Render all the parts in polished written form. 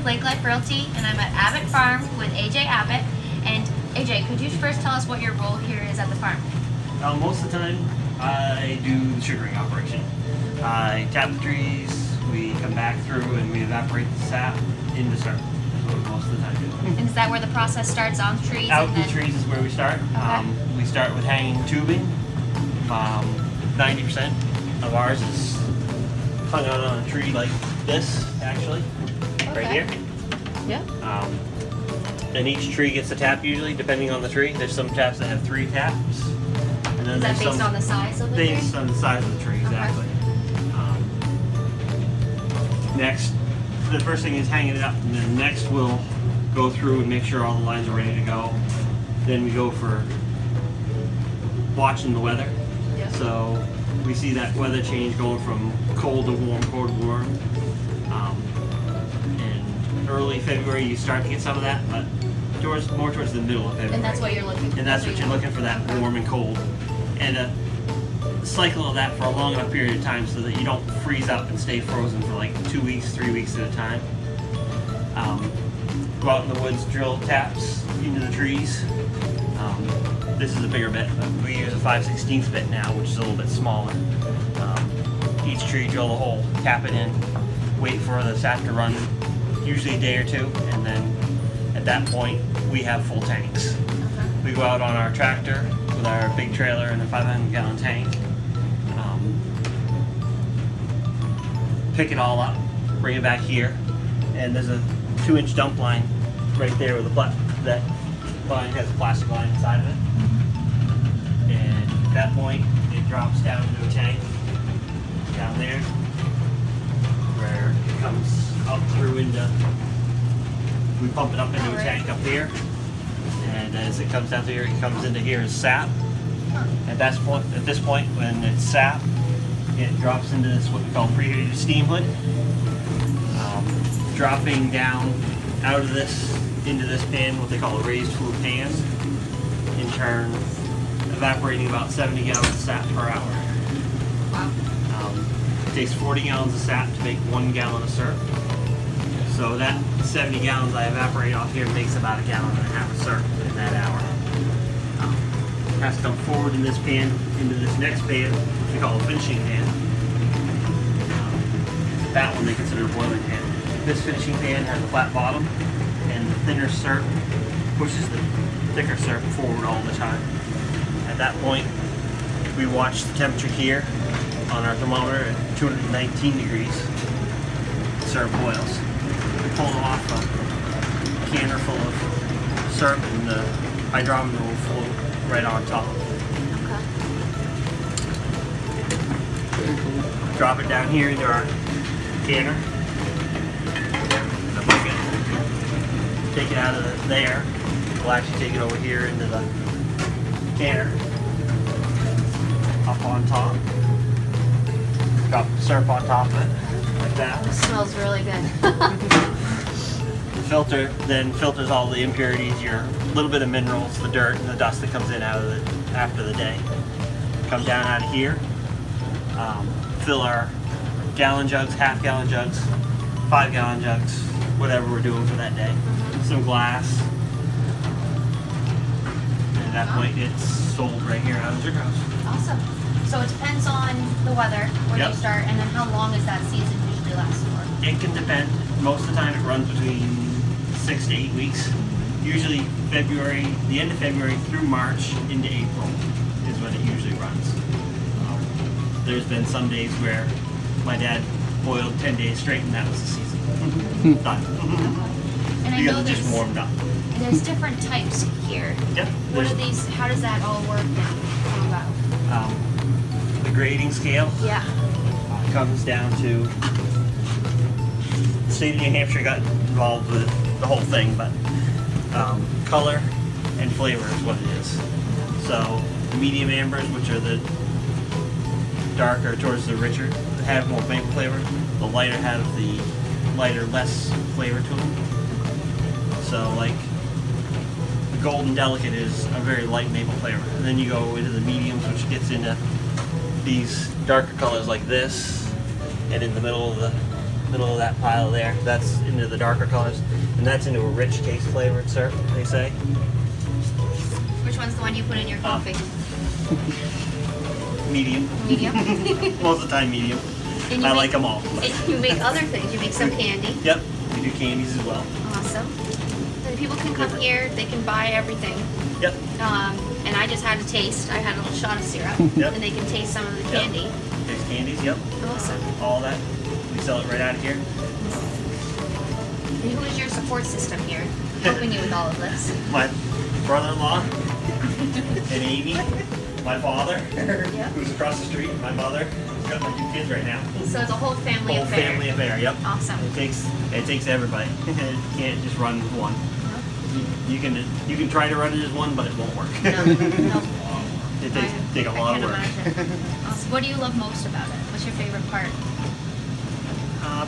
with Life Realty, and I'm at Abbott Farm with AJ Abbott. And AJ, could you first tell us what your role here is at the farm? Most of the time, I do the sugaring operation. I tap the trees, we come back through, and we evaporate the sap into syrup. That's what we most of the time do. And is that where the process starts, on trees? Out and the then... trees is where we start. Okay. We start with hanging tubing. 90% of ours is hung out on a tree like this, actually, right here. Yeah. And each tree gets a tap usually, depending on the tree. There's some taps that have 3 taps. And then Is that there's based some on the size of the tree? based on the size of the tree, exactly. Next, the first thing is hanging it up, and then next we'll go through and make sure all the lines are ready to go. Then we go for watching the weather. Yeah. So we see that weather change going from cold to warm, cold to warm. In early February you start to get some of that, but more towards the middle of February. And that's what you're looking for? And that's what you're looking for, that warm and cold. And a cycle of that for a long enough period of time so that you don't freeze up and stay frozen for like 2 weeks, 3 weeks at a time. Go out in the woods, drill taps into the trees. This is a bigger bit, but we use a 5/16 bit now, which is a little bit smaller. Each tree, drill a hole, tap it in, wait for the sap to run, usually a day or two, and then at that point we have full tanks. We go out on our tractor with our big trailer and a 500-gallon tank, pick it all up, bring it back here, and there's a 2-inch dump line right there with that line has a plastic line inside of it. And at that point, it drops down into a tank down there, where it comes up through into. We pump it up into a tank up here, and as it comes down through here, it comes into here as sap. At this point, when it's sap, it drops into this what we call preheated steam hood, dropping down out of this into this pan, what they call a raised floor pan, in turn evaporating about 70 gallons of sap per hour. Wow. It takes 40 gallons of sap to make 1 gallon of syrup. So that 70 gallons I evaporate off here makes about 1.5 gallons of syrup in that hour. It has to come forward in this pan into this next pan, which we call a finishing pan. That one they consider a boiling pan. This finishing pan has a flat bottom, and the thinner syrup pushes the thicker syrup forward all the time. At that point, we watch the temperature here on our thermometer at 219 degrees. The syrup boils. We pull off a canner full of syrup, and the hydrometer will float right on top. Okay. Drop it down here into our canner. The bucket. Take it out of there. We'll actually take it over here into the canner. Up on top. Drop the syrup on top of it, like that. It smells really good. The filter then filters all the impurities, your little bit of minerals, the dirt and the dust that comes in out of it after the day. Come down out of here. Fill our gallon jugs, half-gallon jugs, 5-gallon jugs, whatever we're doing for that day. Some glass. And at that point, it's sold right here out of your house. Awesome. So it depends on the weather when Yep. you start, and then how long is that season usually last for? It can depend. Most of the time, it runs between 6 to 8 weeks. Usually February, the end of February through March into April is when it usually runs. There's been some days where my dad boiled 10 days straight, and that was the season. Done. And I Because know it just warmed up. there's different types here. Yep. What are these? How does that all work and come about? The grading scale Yeah. comes down to the state of New Hampshire got involved with the whole thing, but color and flavor is what it is. So the medium ambers, which are the darker towards the richer, have more maple flavor. The lighter have the lighter, less flavor to them. So like the golden delicate is a very light maple flavor, and then you go into the mediums, which gets into these darker colors like this, and in the middle of the middle of that pile there. That's into the darker colors, and that's into a rich case flavored syrup, they say. Which one's the one you put in your coffee? Medium. Medium? Most of the time, medium. And you I make- like them all. You make other things. You make some candy. Yep, we do candies as well. Awesome. And people can come here. They can buy everything. Yep. And I just had a taste. I had a little shot of syrup. Yep. And they can taste some of the Yep. candy. There's candies, yep. Awesome. All that. We sell it right out of here. And who is your support system here? Helping you with all of this? My brother-in-law and Amy, my father, who's across the street, my mother. I've got my 2 kids right now. So it's a whole family Whole affair. family affair, yep. Awesome. It takes everybody. You can't just run one. You can try to run it as one, but it won't work. No. No. It take a lot of work. Awesome. What do you love most about it? What's your favorite part?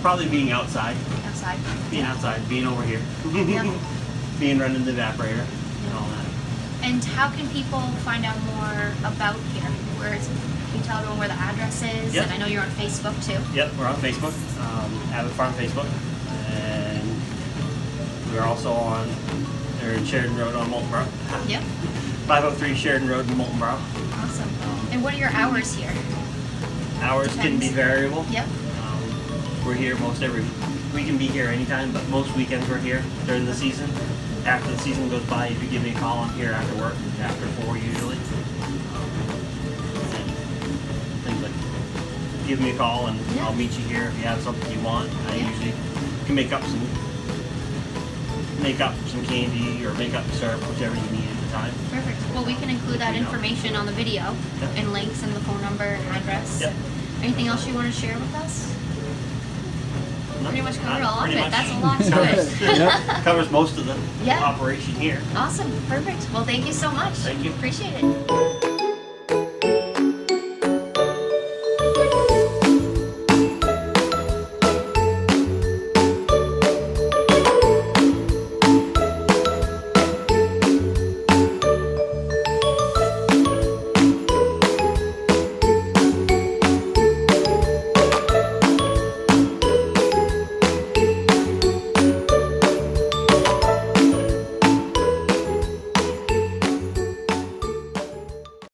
Probably being outside. Outside. Being outside, being over here. Yeah. Being running the evaporator and all that. And how can people find out more about here? Can you tell everyone where the address is? Yep. And I know you're on Facebook too. Yep, we're on Facebook, Abbott Farm Facebook, and we're also in Sheridan Road on Moultonborough. Yep. 503 Sheridan Road in Moultonborough. Awesome. And what are your hours here? Hours can be Depends. variable. Yep. We're here we can be here anytime, but most weekends we're here during the season. After the season goes by, if you give me a call, I'm here after work, after 4 usually. And things like, give me a call and Yeah. I'll meet you here if you have something you want. I Yeah. usually can make up some candy or make up syrup, whichever you need at the time. Perfect. Well, we can include that information on the video Yep. and links and the phone number and address. Yep. Anything else you want to share with us? Pretty much covered all of Pretty it. much That's a lot to covers, it. covers most of the Yeah. operation here. Awesome. Perfect. Well, thank you so much. Thank you. Appreciate it.